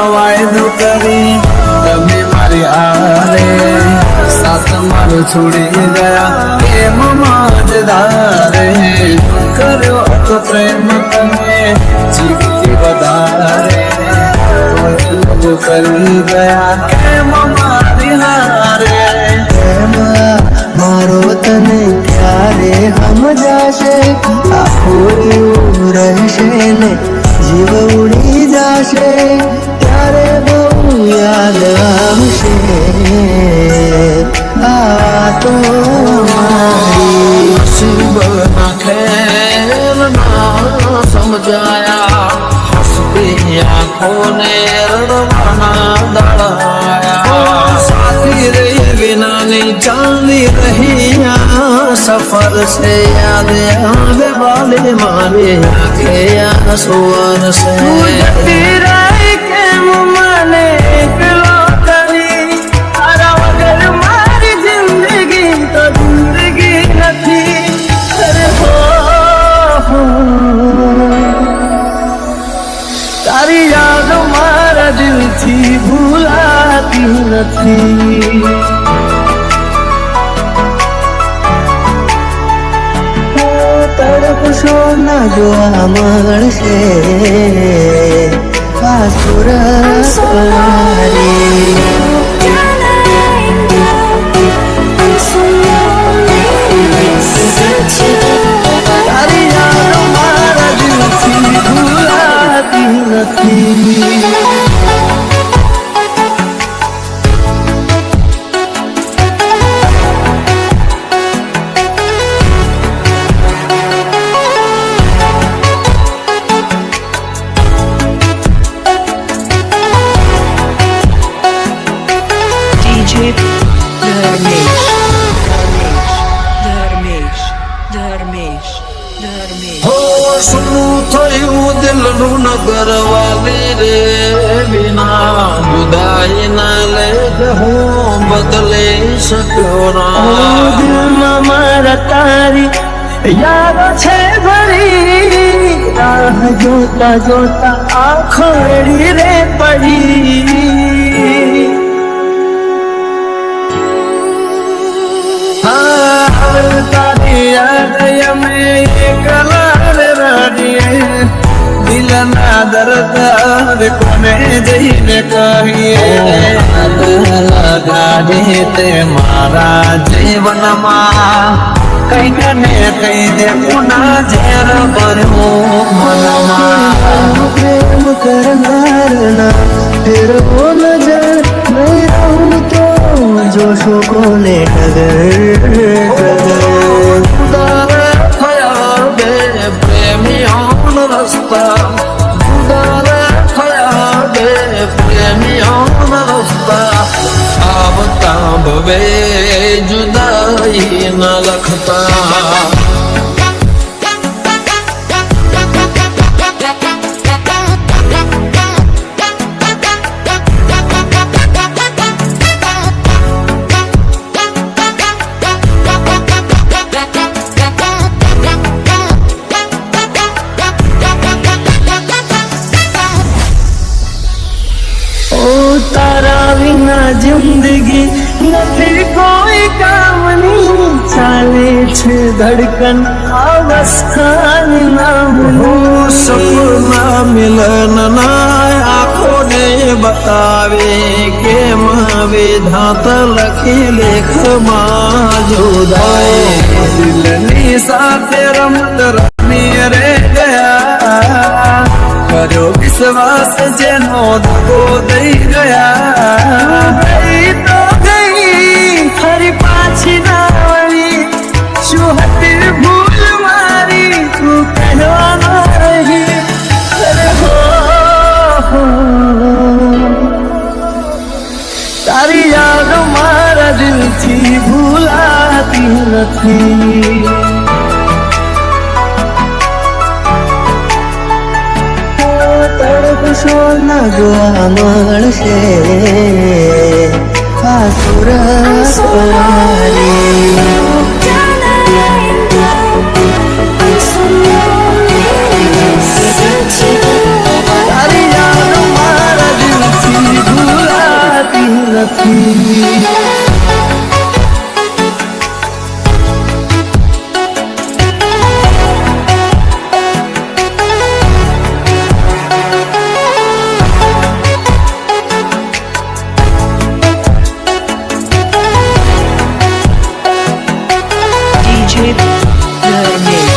વાયદો કરી તમે મારી આરે સાથ મારો છોડી ગયા કેમ મજદારે કર્યો હતો પ્રેમ તમે જીવતી વધારે કરી ગયા કેમ મારી હારે મારો તને ત્યારે સમજાશે આખું રહેશે ને જીવ ઉડી જશે ત્યારે બહુ યાદ આવશે આ તો મારી નસીબ ના ખેલ ના સમજાયા હસતી આંખોને રડવાના દળાયા સાથી રહી વિનાની ચાલી રહી સફર છે યાદ આવે વાલે મારે આંખે સુવર છે કેમ મને એકલો કરી તારા વગર મારી જિંદગી તો જિંદગી નથી અરે હો તારી યાદ મારા દિલથી ભૂલાતી નથી તડપશો ના જોવા મળશે આ સુરત તારી યાદ મારા દિલથી ભૂલાતી નથી શું થયું દિલનું નગર વાલી રે વિના જુદાઈ ના લેખ હું બદલી શક્યો ના દિલમાં મારા તારી યાદ છે ભરી રાહ જોતા જોતા આંખો એડી રે પડી તારી યાદ અમે એકલા દિલના દર્દ કોને જઈને કહીએ લગાડે તે મારા જીવનમાં કઈક ને કઈ દે પુના ઝેર ભર્યું મનમાં પ્રેમ કરનારના ફેરવો નજર નહીં રહું તો જોશો કોને રસ્તા જુદા થયા બે પ્રેમીઓના રસ્તા આવતા ભવે જુદાઈ ન લખતા તારા વિના જિંદગી નથી કોઈ કામની ચાલે છે ધડકન અવસ્થાની નામ સપના મિલન ના આંખોને બતાવે કેમ વિધાત લખી લેખમાં જુદાઈ દિલની સાથે રમત રમી રે ગયા કર્યો વિશ્વાસ જેનો ધક્કો દઈ ગયા ગઈ તો ગઈ ફરી પાછી ના વળી શું હતી ભૂલ મારી તું કહેવાનો રહી અરે હો તારી યાદ મારા દિલથી ભૂલાતી નથી તડપશો ના જોવા મળશે આ સુરત તારી યાદ મારા નથી. DJ The Mix.